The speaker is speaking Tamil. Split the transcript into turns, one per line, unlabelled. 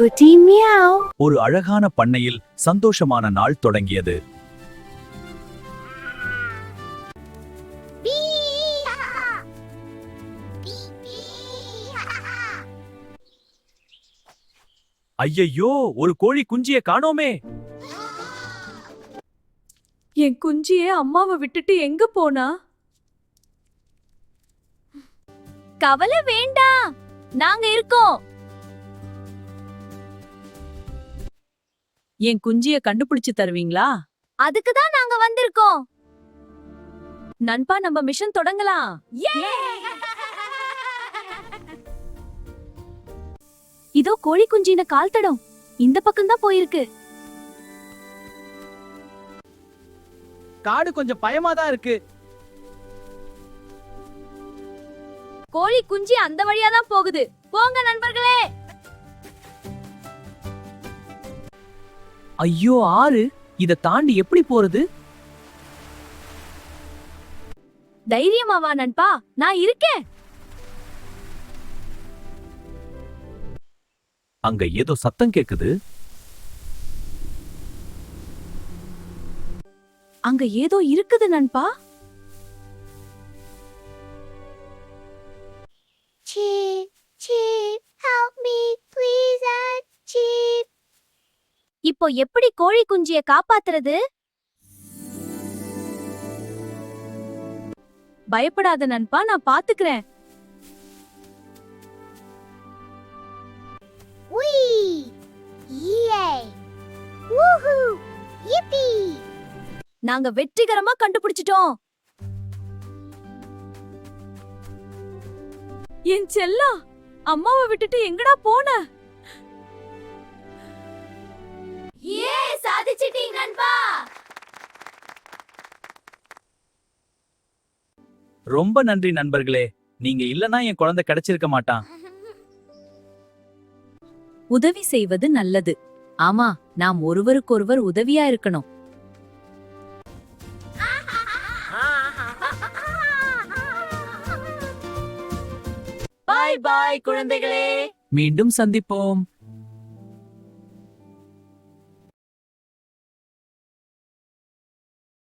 குட்டி மியாவ்.
ஒரு அழகான பண்ணையில் சந்தோஷமான நாள் தொடங்கியது. ஐயையோ, ஒரு கோழி குஞ்சிய காணோமே.
என் குஞ்சியே அம்மாவை விட்டுட்டு எங்க போனா?
கவலை வேண்டாம், நாங்க இருக்கோம்.
என் குஞ்சிய கண்டுபிடிச்சு தருவீங்களா?
அதுக்கு தான் நாங்க வந்திருக்கோம்.
நண்பா, நம்ம மிஷன் தொடங்கலாம்.
இதோ கோழி குஞ்சின கால் தடம் இந்த பக்கம் தான் போயிருக்கு.
காடு கொஞ்சம் பயமா தான் இருக்கு.
கோழி குஞ்சு அந்த வழியா தான் போகுது. போங்க நண்பர்களே.
ஐயோ, ஆறு, இத தாண்டி எப்படி போறது?
தைரியமாவா நண்பா, நான் இருக்கேன்.
அங்க ஏதோ சத்தம் கேக்குது.
அங்க ஏதோ இருக்குது நண்பா.
Cheep, cheep, help me, please, cheep.
இப்போ எப்படி கோழி குஞ்சிய காப்பாத்துறது?
பயப்படாத நண்பா, நான் பாத்துக்கிறேன்.
Wee! Yay! Woohoo! Yippee!
நாங்க வெற்றிகரமா கண்டுபிடிச்சிட்டோம்.
என் செல்லா, அம்மாவை விட்டுட்டு எங்கடா போன?
ஏ, சாதிச்சிட்டீங்க நண்பா.
ரொம்ப நன்றி நண்பர்களே, நீங்க இல்லனா என் குழந்தை கிடைச்சிருக்க மாட்டான்.
உதவி செய்வது நல்லது. ஆமா, நாம் ஒருவருக்கொருவர் உதவியா இருக்கணும்.
பாய் பாய் குழந்தைகளே, மீண்டும் சந்திப்போம்.